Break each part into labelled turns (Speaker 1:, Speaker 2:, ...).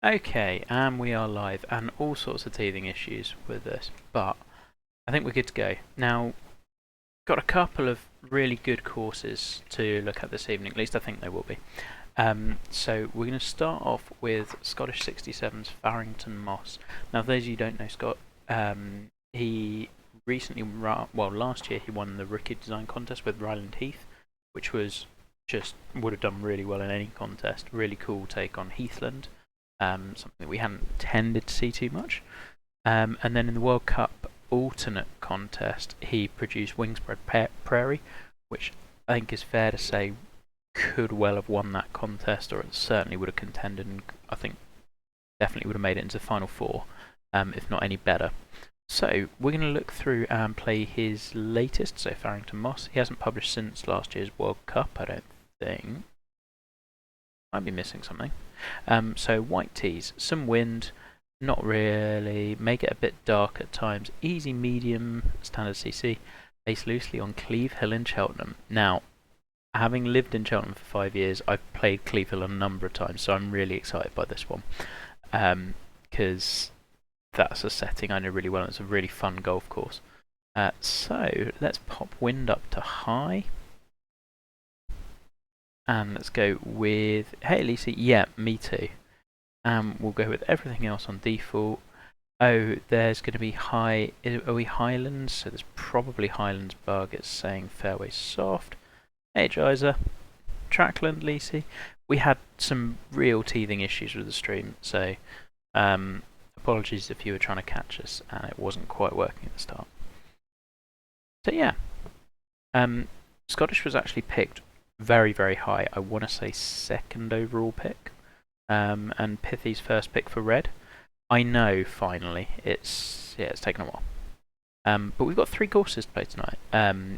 Speaker 1: Okay, and we are live, and all sorts of teething issues with this, but I think we're good to go. Now, got a couple of really good courses to look at this evening, at least I think they will be. So we're going to start off with Scottish67's Farington Moss. Now, for those of you who don't know Scott, he recently, last year he won the Rookie Design Contest with Ryland Heath, which was would have done really well in any contest. Really cool take on Heathland. Something that we hadn't tended to see too much. And then in the World Cup alternate contest, he produced Wingspread Prairie, which I think is fair to say could well have won that contest, or it certainly would have contended, and I think definitely would have made it into the final four, if not any better. So we're going to look through and play his latest, so Farington Moss. He hasn't published since last year's World Cup, I don't think. Might be missing something. So white tees, some wind, not really, make it a bit dark at times, easy medium, standard CC, based loosely on Cleve Hill in Cheltenham. Now, having lived in Cheltenham for 5 years, I've played Cleve Hill a number of times, so I'm really excited by this one. Because that's a setting I know really well, it's a really fun golf course. So, let's pop wind up to high. And let's go with, hey Lisa, yeah, me too. We'll go with everything else on default. Oh, there's going to be are we Highlands? So there's probably Highlands bug. It's saying fairway soft. Hey Jizer, Trackland, Lisa. We had some real teething issues with the stream, so apologies if you were trying to catch us and it wasn't quite working at the start. So yeah, Scottish was actually picked very, very high. I want to say second overall pick. And Pithy's first pick for red. I know, finally. It's taken a while. But we've got 3 courses to play tonight.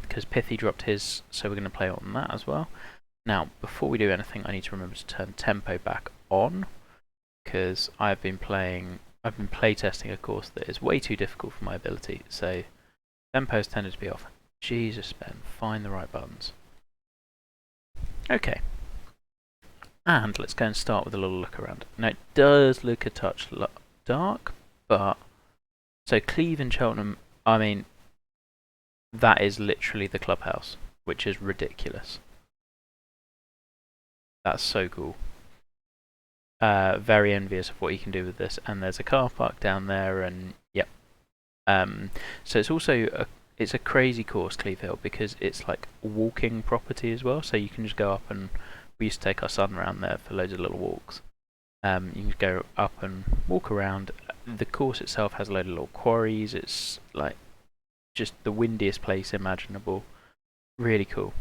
Speaker 1: Because Pithy dropped his, so we're going to play on that as well. Now, before we do anything, I need to remember to turn tempo back on. Because I've been playtesting a course that is way too difficult for my ability. So, tempo's tended to be off. Jesus, Ben, find the right buttons. Okay. And let's go and start with a little look around. Now it does look a touch dark, but so Cleve and Cheltenham, I mean, that is literally the clubhouse, which is ridiculous. That's so cool. Very envious of what you can do with this. And there's a car park down there, and yep. So it's also it's a crazy course, Cleve Hill, because it's like walking property as well. So you can just go up, and we used to take our son around there for loads of little walks. You can go up and walk around. The course itself has a load of little quarries. It's like just the windiest place imaginable. Really cool.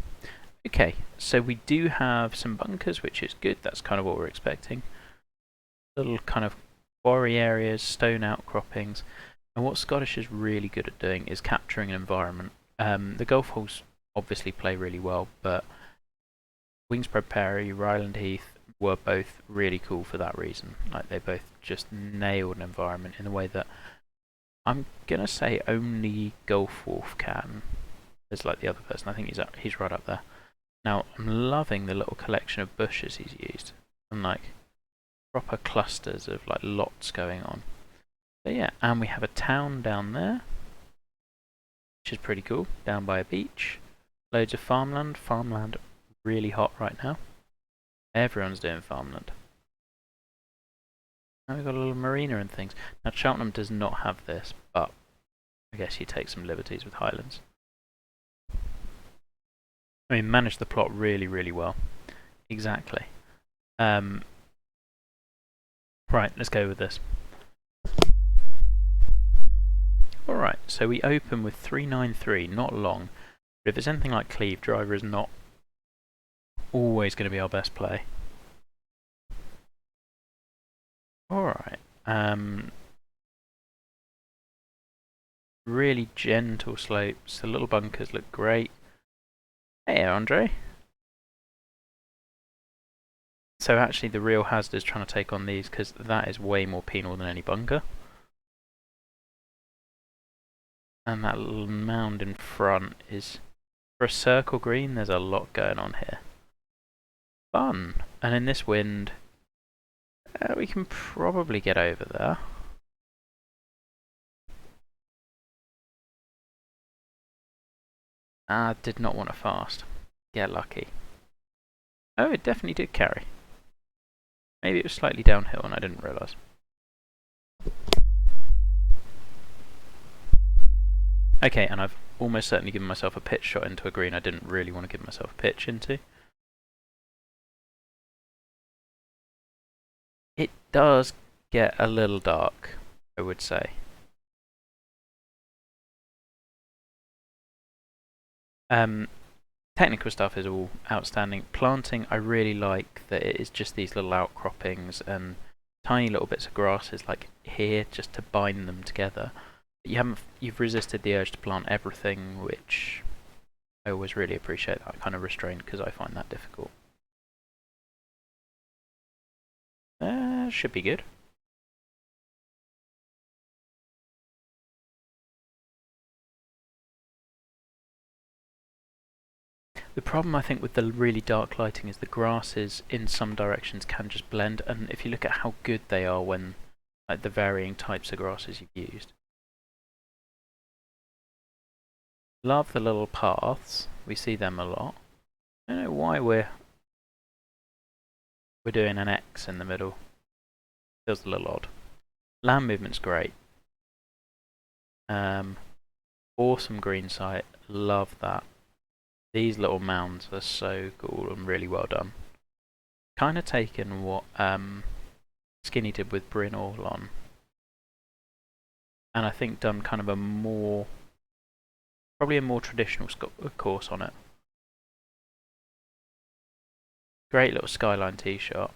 Speaker 1: Okay, so we do have some bunkers, which is good. That's kind of what we're expecting. Little kind of quarry areas, stone outcroppings. And what Scottish is really good at doing is capturing an environment. The golf holes obviously play really well, but Wingspread Prairie, Ryland Heath were both really cool for that reason. Like, they both just nailed an environment in a way that I'm gonna say only Golf Wolf can. There's like the other person, I think he's right up there. Now, I'm loving the little collection of bushes he's used, and like proper clusters of like lots going on. So yeah, and we have a town down there, which is pretty cool, down by a beach. Loads of farmland. Farmland really hot right now. Everyone's doing farmland. And we've got a little marina and things. Now Cheltenham does not have this, but I guess you take some liberties with Highlands. I mean, managed the plot really, really well. Exactly. Right, let's go with this. Alright, so we open with 393, not long. But if it's anything like Cleve, driver is not always going to be our best play. Alright. Really gentle slopes. The little bunkers look great. Hey, Andre. So actually the real hazard is trying to take on these, because that is way more penal than any bunker. And that little mound in front is, for a circle green, there's a lot going on here. Fun! And in this wind, We can probably get over there. Did not want to fast. Get lucky. Oh, it definitely did carry. Maybe it was slightly downhill and I didn't realise. Okay, and I've almost certainly given myself a pitch shot into a green I didn't really want to give myself a pitch into. It does get a little dark, I would say. Technical stuff is all outstanding. Planting, I really like that it is just these little outcroppings and tiny little bits of grasses like here just to bind them together. You've resisted the urge to plant everything, which I always really appreciate that kind of restraint because I find that difficult. Should be good. The problem I think with the really dark lighting is the grasses in some directions can just blend, and if you look at how good they are when, like, the varying types of grasses you've used. Love the little paths, we see them a lot. I don't know why we're doing an X in the middle. Feels a little odd. Land movement's great. Awesome green site, love that. These little mounds are so cool and really well done. Kind of taken what Skinny did with Bryn Orlon, and I think done kind of a more, probably a more traditional course on it. Great little skyline tee shot.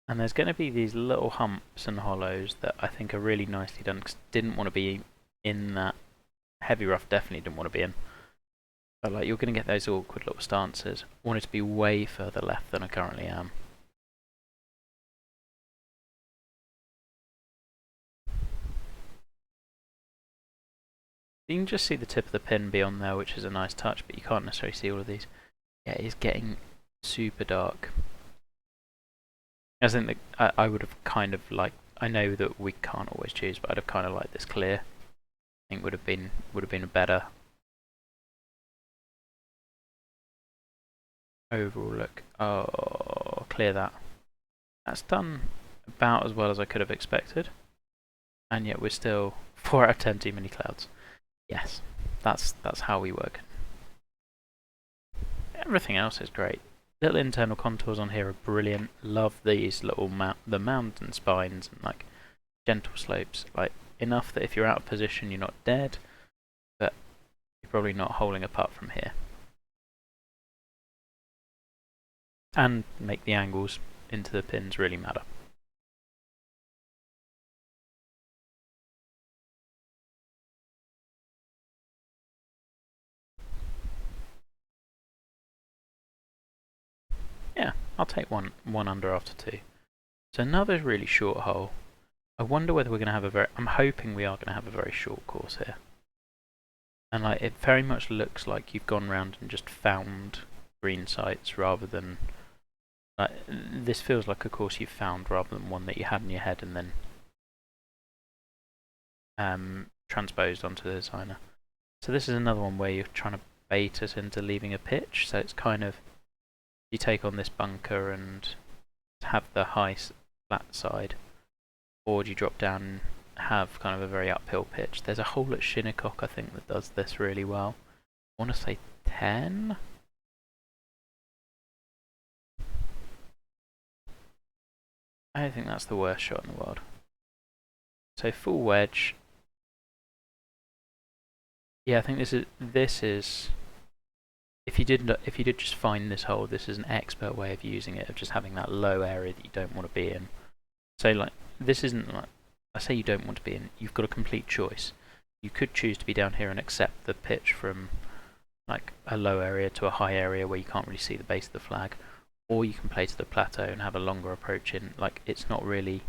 Speaker 1: And there's going to be these little humps and hollows that I think are really nicely done, because didn't want to be in that heavy rough, definitely didn't want to be in. But like, you're going to get those awkward little stances. Wanted to be way further left than I currently am. You can just see the tip of the pin beyond there, which is a nice touch, but you can't necessarily see all of these. Yeah, it is getting super dark. I think that I would have kind of liked, I know that we can't always choose, but I'd have kind of liked this clear. I think would have been a better overall look. Oh, clear that. That's done about as well as I could have expected. And yet we're still 4 out of 10 too many clouds. Yes, that's how we work. Everything else is great. Little internal contours on here are brilliant. Love these little the mountain spines and like gentle slopes. Like enough that if you're out of position, you're not dead, but you're probably not holding a putt from here. And make the angles into the pins really matter. Yeah, I'll take one under after 2. So another really short hole. I wonder whether we're going to have I'm hoping we are going to have a very short course here. And like, it very much looks like you've gone round and just found green sites rather than, like, this feels like a course you've found rather than one that you had in your head and then transposed onto the designer. So this is another one where you're trying to bait us into leaving a pitch. So it's kind of, you take on this bunker and have the high flat side, or do you drop down and have kind of a very uphill pitch? There's a hole at Shinnecock, I think, that does this really well. I want to say 10? I don't think that's the worst shot in the world. So full wedge. Yeah, I think this is if you did just find this hole, this is an expert way of using it, of just having that low area that you don't want to be in. So like, this isn't like, I say you don't want to be in, you've got a complete choice. You could choose to be down here and accept the pitch from like a low area to a high area where you can't really see the base of the flag, or you can play to the plateau and have a longer approach in. Like, it's not really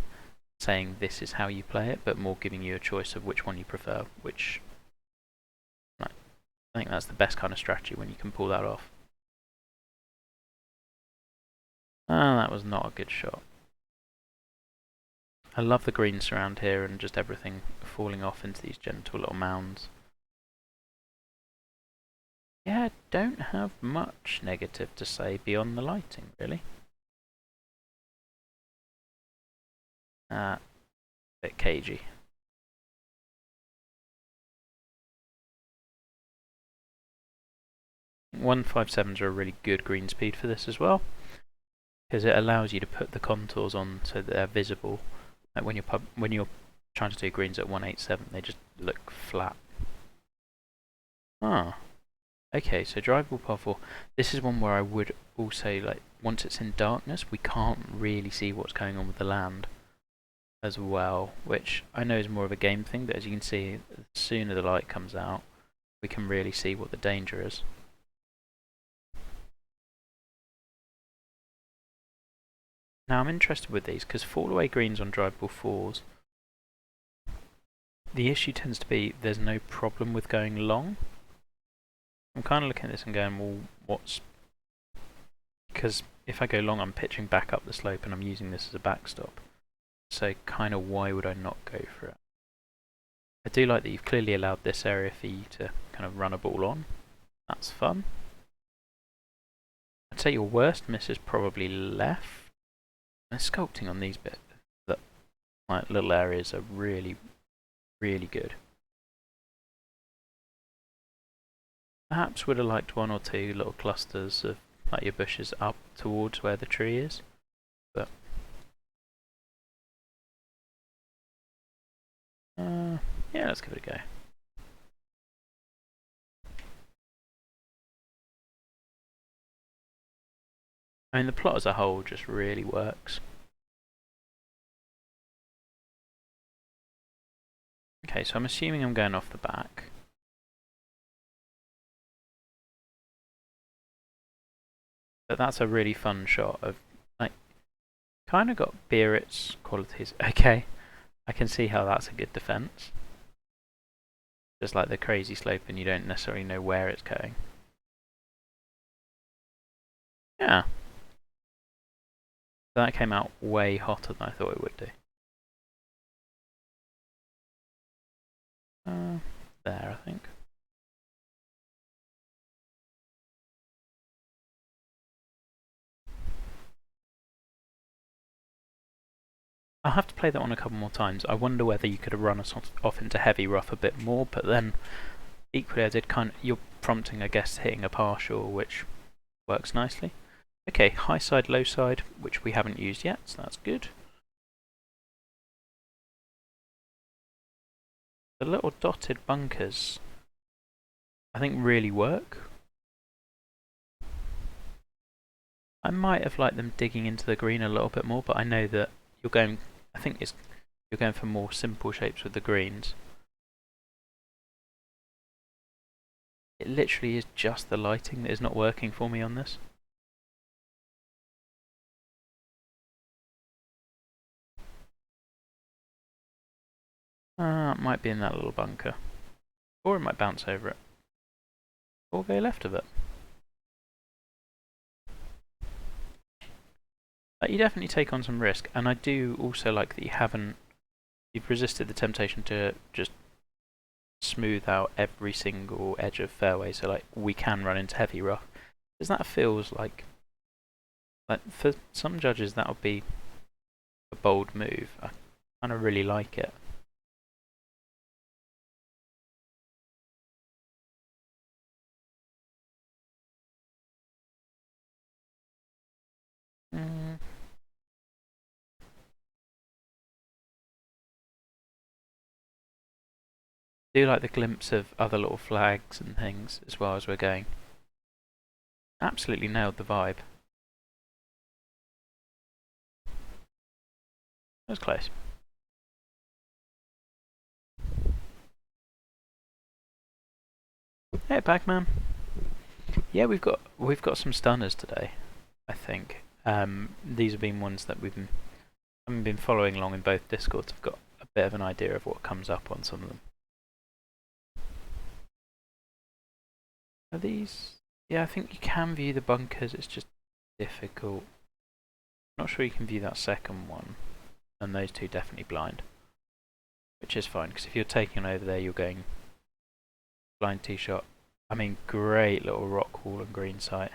Speaker 1: saying this is how you play it, but more giving you a choice of which one you prefer, which, like, I think that's the best kind of strategy when you can pull that off. Ah, that was not a good shot. I love the greens around here and just everything falling off into these gentle little mounds. Yeah, don't have much negative to say beyond the lighting, really. Bit cagey. I think 157s are a really good green speed for this as well, because it allows you to put the contours on so that they're visible. Like when you're trying to do greens at 187, they just look flat. Ah, okay. So drivable par 4. This is one where I would also like once it's in darkness, we can't really see what's going on with the land as well, which I know is more of a game thing. But as you can see, the sooner the light comes out, we can really see what the danger is. Now I'm interested with these because fall-away greens on drivable 4s, the issue tends to be there's no problem with going long. I'm kind of looking at this and going, well, what's... Because if I go long, I'm pitching back up the slope and I'm using this as a backstop. So kind of why would I not go for it? I do like that you've clearly allowed this area for you to kind of run a ball on. That's fun. I'd say your worst miss is probably left. And sculpting on these bits, that like little areas are really, really good. Perhaps would have liked one or two little clusters of like your bushes up towards where the tree is, but yeah, let's give it a go. I mean, the plot as a whole just really works. Okay, so I'm assuming I'm going off the back. But that's a really fun shot of, like, kind of got Beerit's qualities. Okay, I can see how that's a good defense. Just like the crazy slope and you don't necessarily know where it's going. Yeah. That came out way hotter than I thought it would do. There, I think. I'll have to play that one a couple more times. I wonder whether you could have run us off into heavy rough a bit more, but then equally I did kind of... You're prompting, I guess, hitting a partial, which works nicely. Okay, high side, low side, which we haven't used yet, so that's good. The little dotted bunkers, I think, really work. I might have liked them digging into the green a little bit more, but I know that you're going... I think you're going for more simple shapes with the greens. It literally is just the lighting that is not working for me on this. It might be in that little bunker. Or it might bounce over it. Or go left of it. You definitely take on some risk, and I do also like that you've resisted the temptation to just smooth out every single edge of fairway, so like we can run into heavy rough. Because that feels like for some judges that would be a bold move. I kind of really like it. Do like the glimpse of other little flags and things as well as we're going. Absolutely nailed the vibe. That was close. Hey, Pac-Man. Yeah, we've got some stunners today, I think. These have been ones that haven't been following along in both Discords. I've got a bit of an idea of what comes up on some of them. Are these... Yeah, I think you can view the bunkers, it's just difficult. Not sure you can view that second one. And those two definitely blind. Which is fine, because if you're taking over there, you're going blind tee shot. I mean, great little rock wall and green site.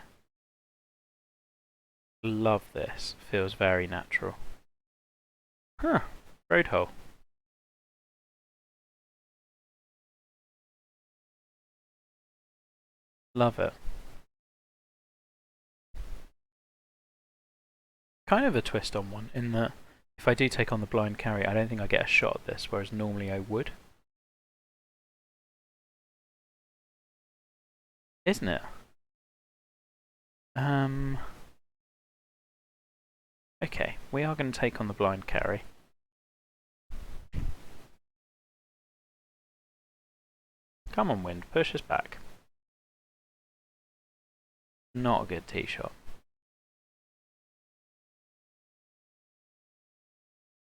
Speaker 1: Love this. Feels very natural. Huh. Road hole. Love it. Kind of a twist on one, in that if I do take on the blind carry, I don't think I get a shot at this, whereas normally I would. Isn't it? Okay, we are going to take on the blind carry. Come on, wind, push us back. Not a good tee shot.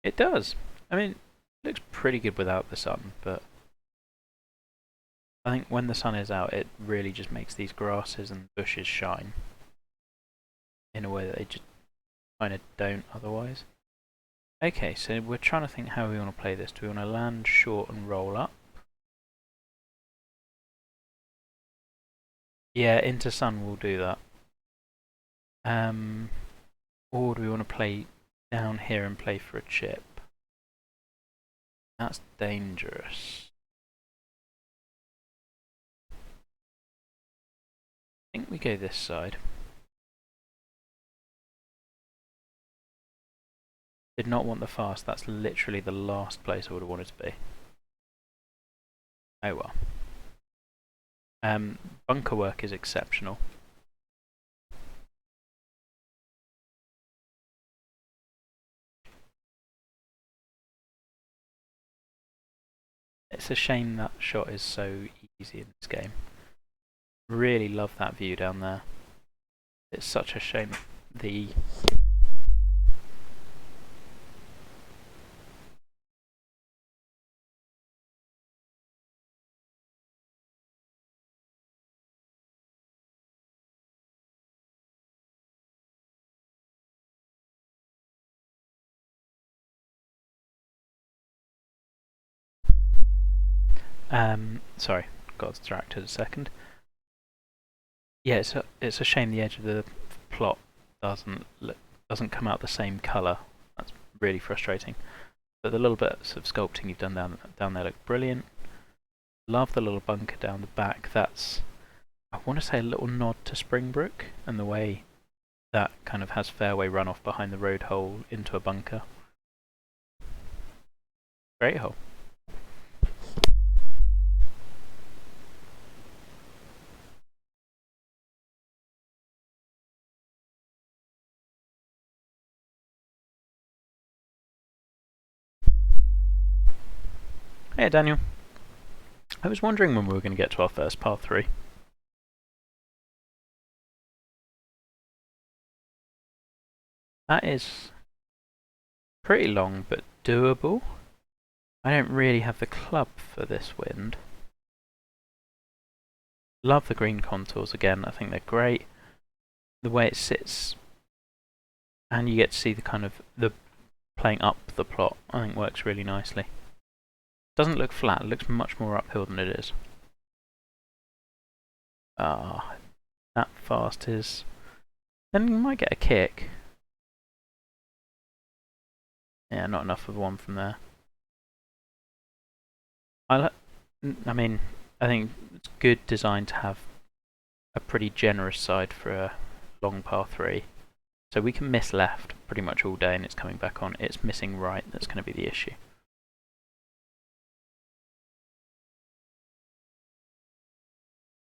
Speaker 1: It does. I mean, it looks pretty good without the sun, but I think when the sun is out, it really just makes these grasses and bushes shine in a way that they just kind of don't otherwise. Okay, so we're trying to think how we want to play this. Do we want to land short and roll up? Yeah, into sun will do that. Or do we want to play down here and play for a chip? That's dangerous. I think we go this side. Did not want the fast, that's literally the last place I would have wanted to be. Oh well. Bunker work is exceptional. It's a shame that shot is so easy in this game. Really love that view down there. It's such a shame the... sorry, got distracted a second. Yeah, it's a shame the edge of the plot doesn't come out the same colour. That's really frustrating. But the little bits of sculpting you've done down there look brilliant. Love the little bunker down the back. That's, I want to say, a little nod to Springbrook and the way that kind of has fairway runoff behind the road hole into a bunker. Great hole. Hey Daniel. I was wondering when we were going to get to our first par 3. That is pretty long but doable. I don't really have the club for this wind. Love the green contours again, I think they're great. The way it sits, and you get to see the kind of the playing up the plot, I think works really nicely. Doesn't look flat, it looks much more uphill than it is. Ah, that fast is... Then you might get a kick. Yeah, not enough of one from there. I mean, I think it's good design to have a pretty generous side for a long par 3. So we can miss left pretty much all day and it's coming back on. It's missing right that's going to be the issue.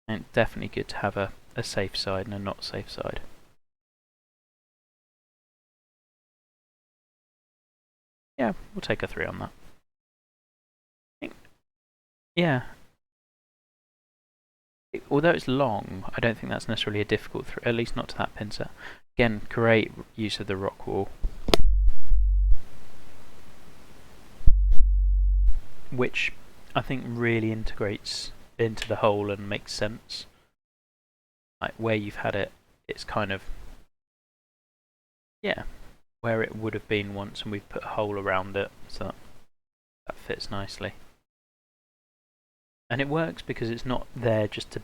Speaker 1: And it's definitely good to have a safe side and a not safe side. Yeah, we'll take a 3 on that. Yeah. Although it's long, I don't think that's necessarily a difficult 3, at least not to that pin set. Again, great use of the rock wall. Which I think really integrates into the hole and makes sense. like where you've had it, it's kind of, yeah, where it would have been once, and we've put a hole around it, so that fits nicely. And it works because it's not there just to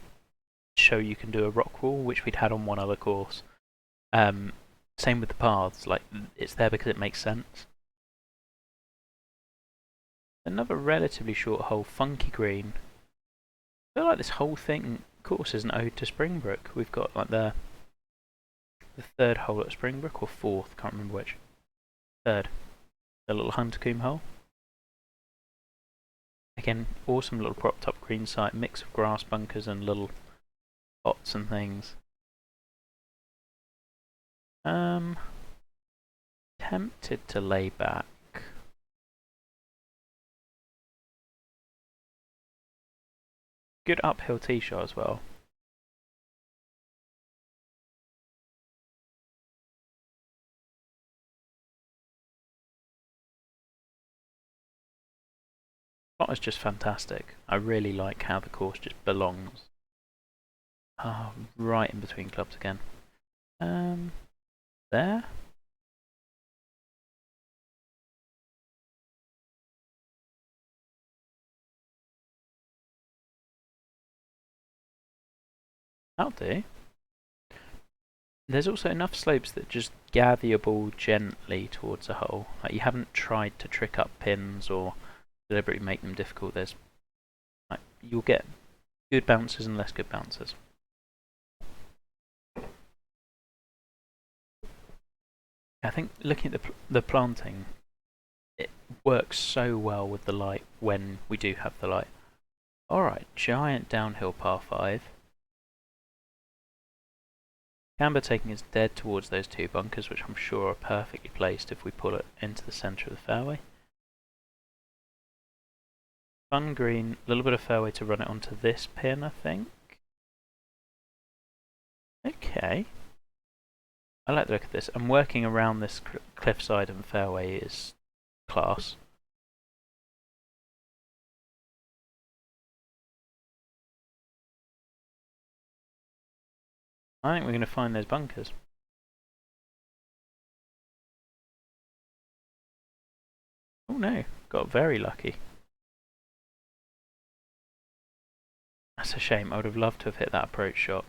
Speaker 1: show you can do a rock wall, which we'd had on one other course. Same with the paths, like it's there because it makes sense. Another relatively short hole, funky green. I feel like this whole thing, course, is an ode to Springbrook. We've got like the third hole at Springbrook, or fourth, can't remember which. Third. The little Huntercombe hole. Again, awesome little propped up green site, mix of grass bunkers and little pots and things. Tempted to lay back. Good uphill tee shot as well. That was just fantastic. I really like how the course just belongs. Ah, oh, right in between clubs again. There? That'll do. There's also enough slopes that just gather your ball gently towards a hole. Like you haven't tried to trick up pins or deliberately make them difficult. There's, like, you'll get good bouncers and less good bouncers. I think looking at the planting, it works so well with the light when we do have the light. Alright, giant downhill par 5. Camber taking us dead towards those two bunkers, which I'm sure are perfectly placed if we pull it into the centre of the fairway. Fun green, a little bit of fairway to run it onto this pin, I think. Okay. I like the look of this, and working around this cliffside and fairway is class. I think we're going to find those bunkers. Oh no, got very lucky. That's a shame, I would have loved to have hit that approach shot.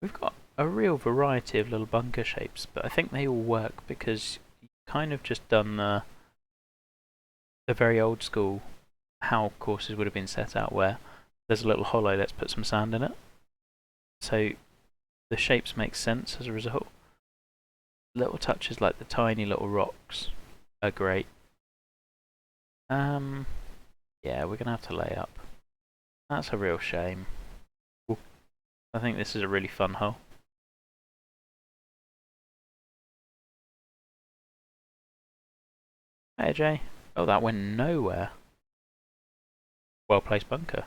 Speaker 1: We've got a real variety of little bunker shapes, but I think they all work because you've kind of just done the very old school how courses would have been set out, where there's a little hollow, let's put some sand in it. So the shapes make sense as a result. Little touches like the tiny little rocks are great. Yeah, we're gonna have to lay up. That's a real shame. Ooh. I think this is a really fun hole. Hey Jay. Oh, that went nowhere. Well placed bunker.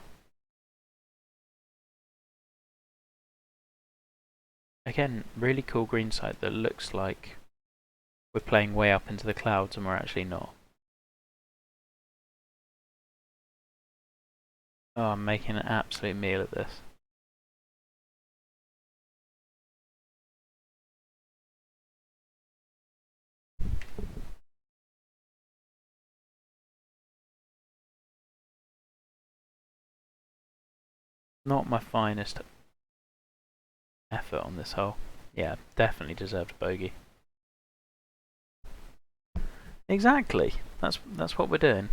Speaker 1: Again, really cool green site that looks like we're playing way up into the clouds and we're actually not. Oh, I'm making an absolute meal of this. Not my finest effort on this hole. Yeah, definitely deserved a bogey. Exactly. That's what we're doing.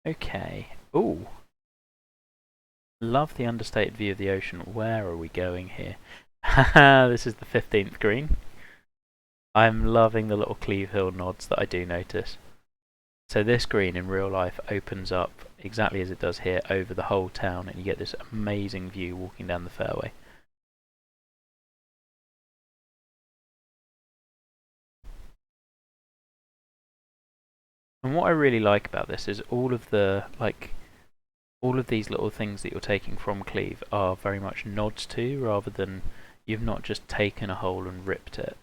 Speaker 1: Okay. Ooh. Love the understated view of the ocean. Where are we going here? Haha, this is the 15th green. I'm loving the little Cleve Hill nods that I do notice. So this green in real life opens up exactly as it does here over the whole town, and you get this amazing view walking down the fairway. And what I really like about this is all of the all of these little things that you're taking from Cleve are very much nods to, rather than you've not just taken a hole and ripped it.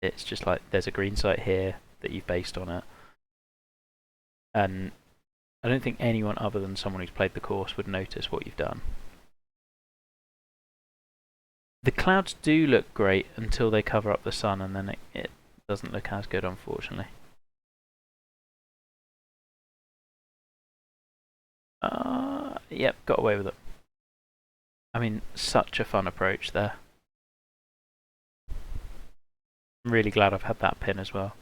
Speaker 1: It's just like there's a green site here that you've based on it. And I don't think anyone other than someone who's played the course would notice what you've done. The clouds do look great until they cover up the sun, and then it doesn't look as good, unfortunately. Yep, got away with it. I mean, such a fun approach there. I'm really glad I've had that pin as well.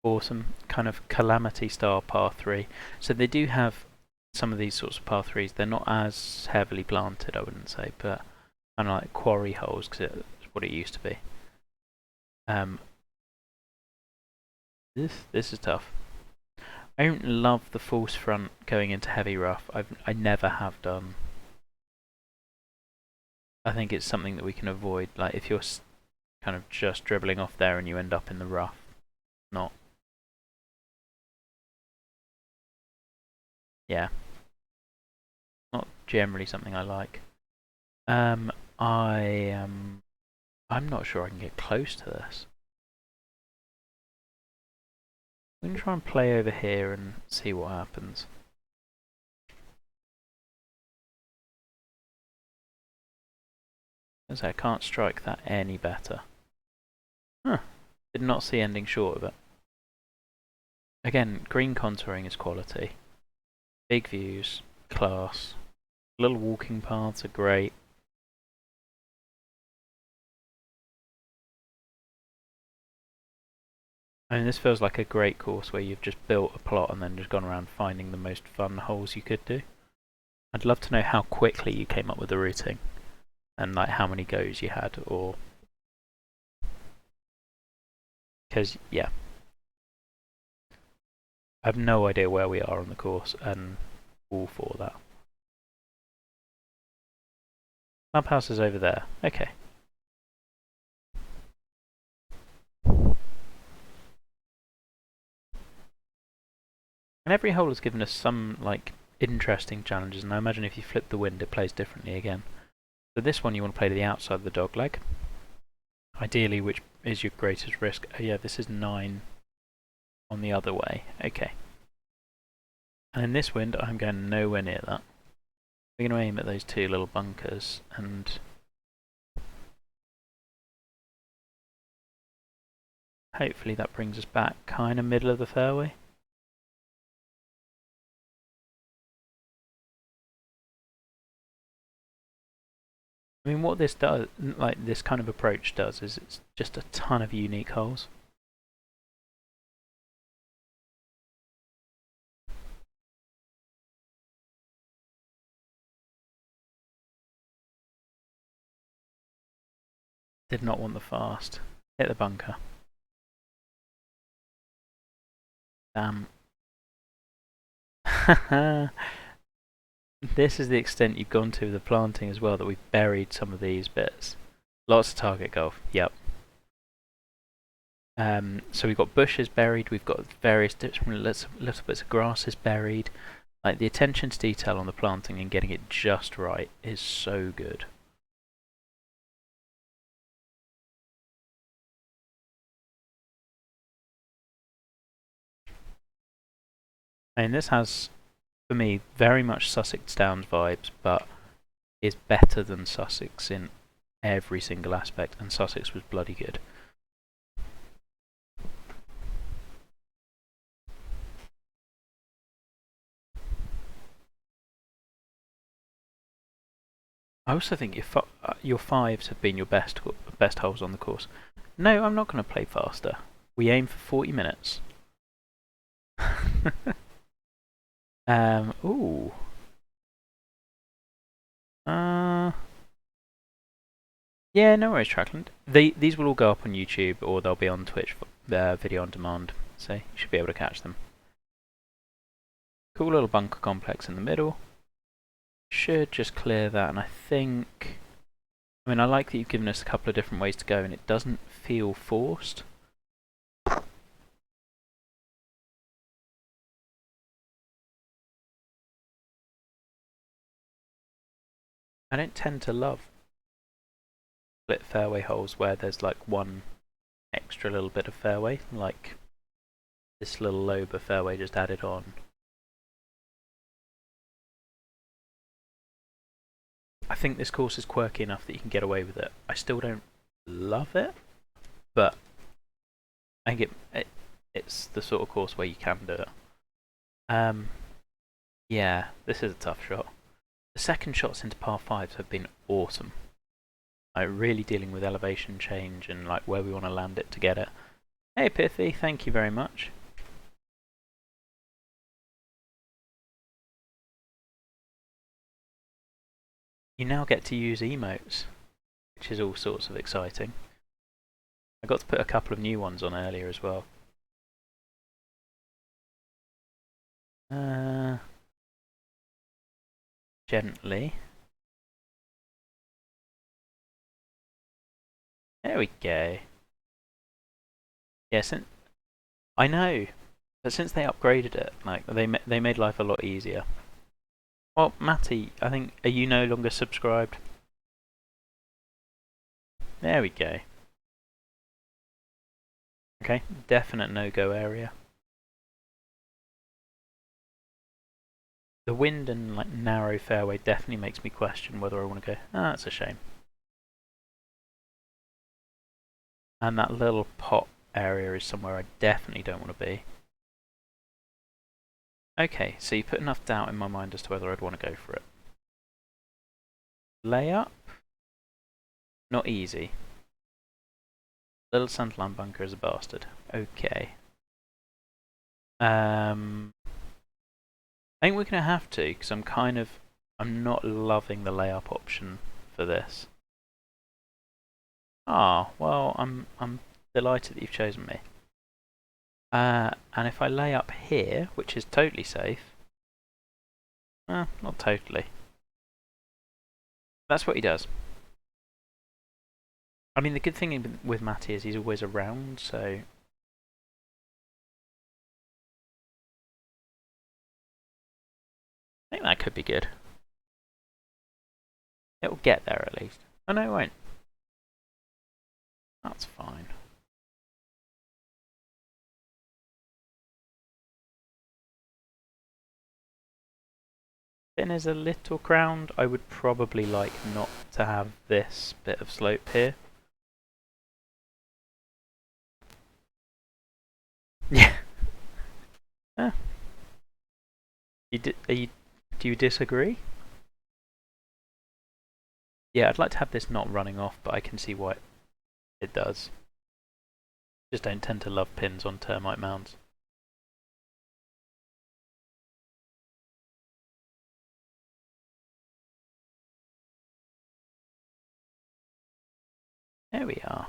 Speaker 1: Awesome, kind of calamity style par 3. So they do have some of these sorts of par 3s. They're not as heavily planted, I wouldn't say, but kind of like quarry holes, because it's what it used to be. This is tough. I don't love the false front going into heavy rough. I never have done. I think it's something that we can avoid. Like if you're kind of just dribbling off there and you end up in the rough, not. Yeah. Not generally something I like. I'm not sure I can get close to this. We can try and play over here and see what happens. As I can't strike that any better. Huh. Did not see ending short of it. Again, green contouring is quality. Big views, class. Little walking paths are great. I mean, this feels like a great course where you've just built a plot and then just gone around finding the most fun holes you could do. I'd love to know how quickly you came up with the routing, and like how many goes you had, or because yeah, I have no idea where we are on the course, and all for that. Clubhouse is over there. Okay. And every hole has given us some like interesting challenges, and I imagine if you flip the wind it plays differently again. So this one you want to play to the outside of the dog leg. Ideally, which is your greatest risk. Oh yeah, this is 9 on the other way. Okay. And in this wind I'm going nowhere near that. We're going to aim at those two little bunkers, and hopefully that brings us back kind of middle of the fairway. I mean, what this does, like this kind of approach does, is it's just a ton of unique holes. Did not want the fast. Hit the bunker. Damn. This is the extent you've gone to with the planting as well, that we've buried some of these bits. Lots of target golf, yep. So we've got bushes buried, we've got various different little bits of grasses buried. Like the attention to detail on the planting and getting it just right is so good. I mean, this has, for me, very much Sussex Downs vibes, but is better than Sussex in every single aspect, and Sussex was bloody good. I also think your fives have been your best holes on the course. No, I'm not going to play faster. We aim for 40 minutes. Ooh. Yeah, no worries, Trackland. These will all go up on YouTube, or they'll be on Twitch, video on demand, so you should be able to catch them. Cool little bunker complex in the middle. Should just clear that, and I think... I mean, I like that you've given us a couple of different ways to go, and it doesn't feel forced. I don't tend to love split fairway holes where there's like one extra little bit of fairway, like this little lobe of fairway just added on. I think this course is quirky enough that you can get away with it. I still don't love it, but I think it's the sort of course where you can do it. Yeah, this is a tough shot. The second shots into par 5s have been awesome. Like really dealing with elevation change and like where we want to land it to get it. Hey Pithy, thank you very much. You now get to use emotes, which is all sorts of exciting. I got to put a couple of new ones on earlier as well. Gently. There we go. Yeah, I know, but since they upgraded it, like they made life a lot easier. Well, Matty, I think, are you no longer subscribed? There we go. Okay, definite no-go area. The wind and like narrow fairway definitely makes me question whether I want to go. Ah, that's a shame. And that little pot area is somewhere I definitely don't want to be. Okay, so you put enough doubt in my mind as to whether I'd want to go for it. Layup? Not easy. Little Sunderland bunker is a bastard. Okay. I think we're going to have to, because I'm not loving the layup option for this. Ah, well, I'm delighted that you've chosen me. And if I lay up here, which is totally safe, not totally. That's what he does. I mean, the good thing with Matty is he's always around, so... I think that could be good. It'll get there at least. Oh no, it won't. That's fine. Thin is a little crowned. I would probably like not to have this bit of slope here. Yeah. Do you disagree? Yeah, I'd like to have this not running off, but I can see why it does. Just don't tend to love pins on termite mounds. There we are.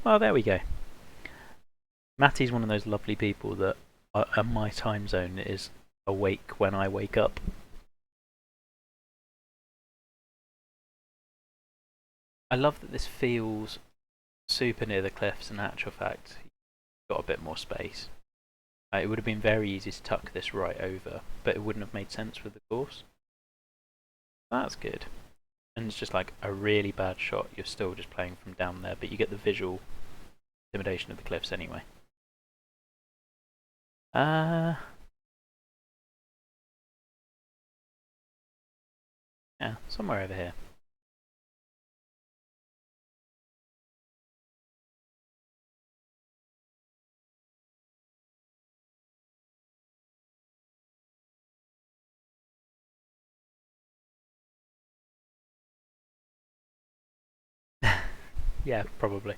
Speaker 1: Well, there we go. Matty's one of those lovely people that my time zone is awake when I wake up. I love that this feels super near the cliffs, in actual fact, you've got a bit more space. It would have been very easy to tuck this right over, but it wouldn't have made sense with the course. That's good. And it's just like a really bad shot, you're still just playing from down there, but you get the visual intimidation of the cliffs anyway. Yeah, somewhere over here. Yeah, probably.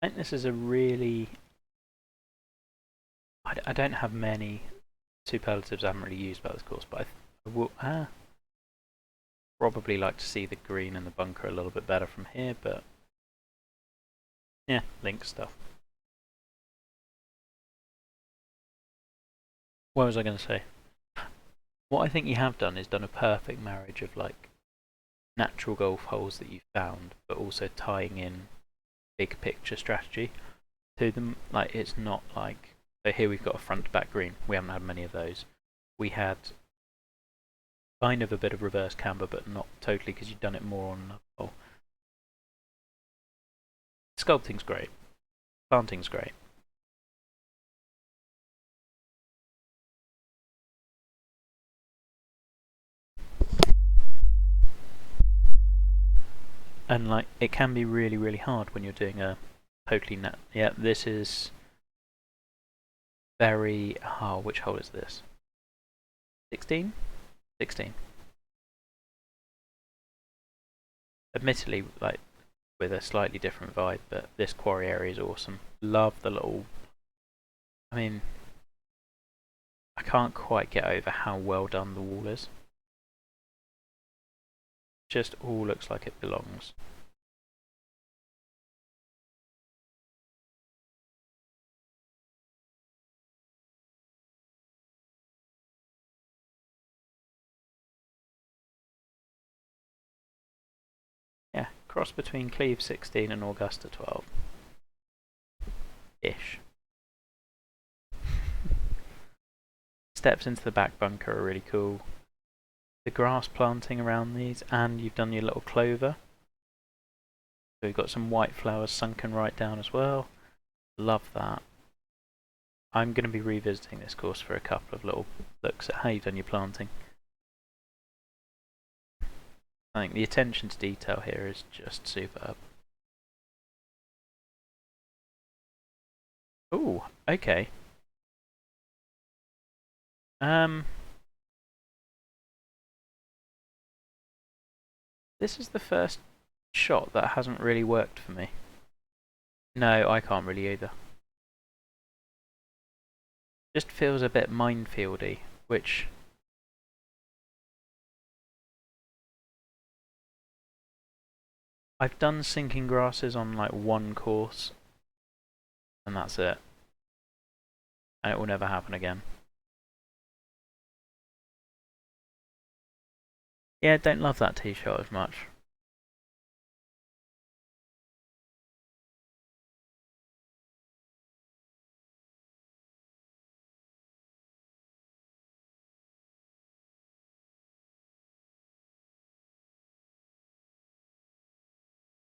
Speaker 1: I think this is a really... I don't have many superlatives I haven't really used about this course, but I will probably like to see the green and the bunker a little bit better from here, but yeah, link stuff. What was I going to say? What I think you have done is done a perfect marriage of like natural golf holes that you found, but also tying in big picture strategy to them. Like it's not like, so here we've got a front to back green. We haven't had many of those. We had kind of a bit of reverse camber, but not totally because you've done it more on another hole. Sculpting's great. Planting's great. And like it can be really, really hard when you're doing a totally net. Yeah, this is very. Oh, which hole is this? 16? 16. Admittedly, like with a slightly different vibe, but this quarry area is awesome. Love the little. I mean, I can't quite get over how well done the wall is. Just all looks like it belongs. Yeah, cross between Cleve 16 and Augusta 12. Ish. Steps into the back bunker are really cool. The grass planting around these, and you've done your little clover. So we've got some white flowers sunken right down as well. Love that. I'm going to be revisiting this course for a couple of little looks at how you've done your planting. I think the attention to detail here is just superb. Ooh, okay. This is the first shot that hasn't really worked for me. No, I can't really either. Just feels a bit minefieldy, which I've done sinking grasses on like one course, and that's it. And it will never happen again. Yeah, don't love that tee shot as much.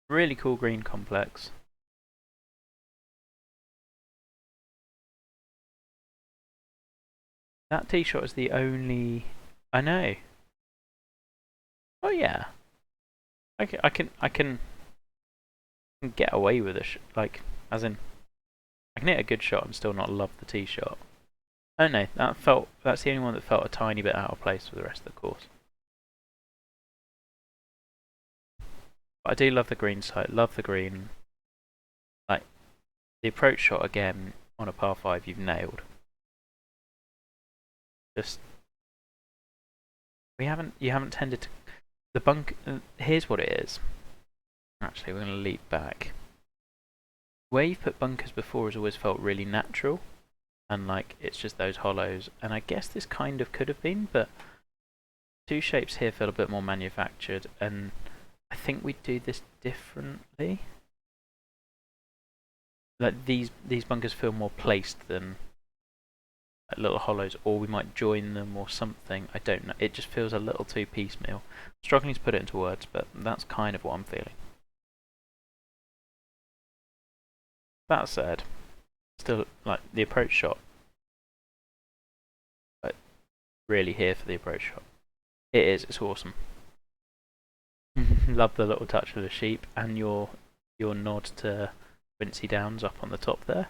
Speaker 1: Really cool green complex. That tee shot is the only. I know. Oh yeah. I can get away with it. Like, as in, I can hit a good shot and still not love the tee shot. Oh no, that's the only one that felt a tiny bit out of place with the rest of the course. But I do love the green side. Love the green. Like the approach shot again on a par 5, you've nailed. Just you haven't tended to the bunk. Here's what it is. Actually, we're going to leap back. Where you've put bunkers before has always felt really natural, and like it's just those hollows. And I guess this kind of could have been, but two shapes here feel a bit more manufactured, and I think we'd do this differently. Like these bunkers feel more placed than like little hollows, or we might join them or something. I don't know. It just feels a little too piecemeal. Struggling to put it into words, but that's kind of what I'm feeling. That said, still like the approach shot. Like really here for the approach shot. It is. It's awesome. Love the little touch of the sheep and your nod to Quincy Downs up on the top there.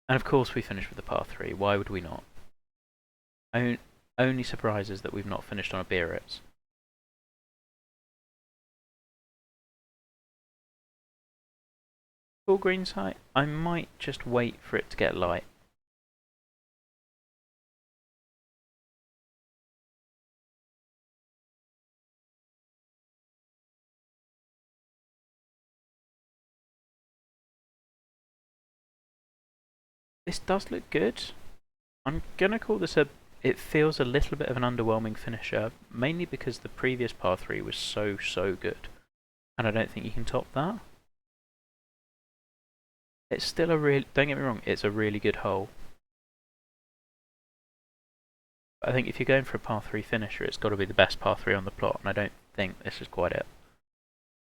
Speaker 1: And of course we finish with the par 3. Why would we not? Only surprises that we've not finished on a Biarritz. Full green site. I might just wait for it to get light. This does look good. I'm gonna call this a. It feels a little bit of an underwhelming finisher, mainly because the previous par 3 was so good, and I don't think you can top that. It's still a real. Don't get me wrong, it's a really good hole. But I think if you're going for a par 3 finisher, it's got to be the best par 3 on the plot, and I don't think this is quite it.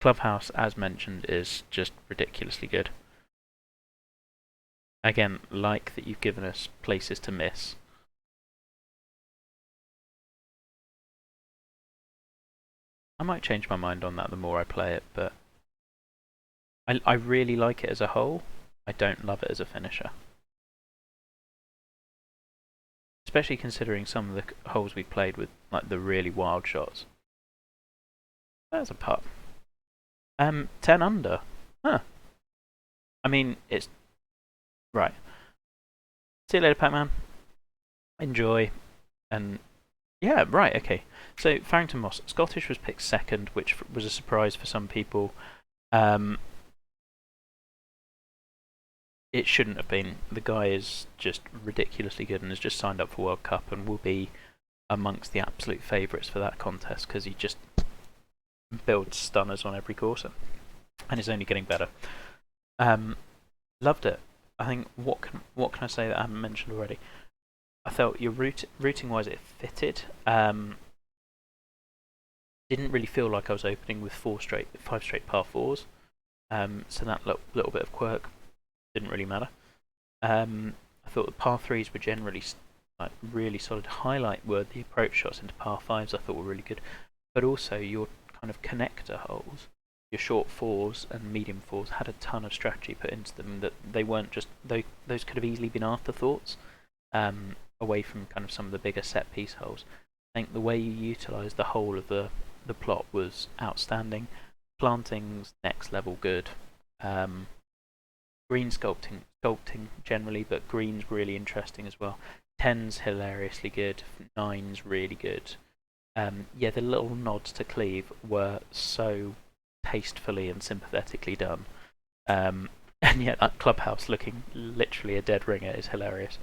Speaker 1: Clubhouse, as mentioned, is just ridiculously good. Again, like that you've given us places to miss. I might change my mind on that the more I play it, but I really like it as a whole. I don't love it as a finisher. Especially considering some of the holes we played with, like the really wild shots. There's a putt. 10 under. Huh. I mean, it's... Right. See you later, Pac-Man. Enjoy. And... Yeah, right, okay. So, Farington Moss. Scottish was picked second, which was a surprise for some people. It shouldn't have been. The guy is just ridiculously good and has just signed up for World Cup and will be amongst the absolute favourites for that contest because he just builds stunners on every course and is only getting better. Loved it. I think what can I say that I haven't mentioned already? I felt your routing wise it fitted. Didn't really feel like I was opening with 5 straight par 4s. So that little bit of quirk didn't really matter. I thought the par 3s were generally like really solid. Highlight were the approach shots into par 5s I thought were really good, but also your kind of connector holes, your short 4s and medium 4s had a ton of strategy put into them. That they weren't just those could have easily been afterthoughts, away from kind of some of the bigger set piece holes. I think the way you utilised the whole of the plot was outstanding. Planting's next level good. Green sculpting generally, but green's really interesting as well. 10's hilariously good. 9's really good. Yeah, the little nods to Cleve were so tastefully and sympathetically done. And yeah, that clubhouse looking literally a dead ringer is hilarious.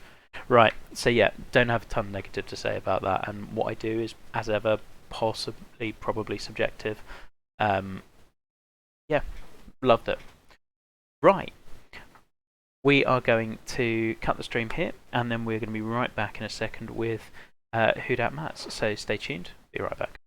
Speaker 1: Right, so yeah, don't have a ton negative to say about that, and what I do is, as ever, probably subjective. Yeah, loved it. Right, we are going to cut the stream here, and then we're going to be right back in a second with Who Dat Mats, so stay tuned, be right back.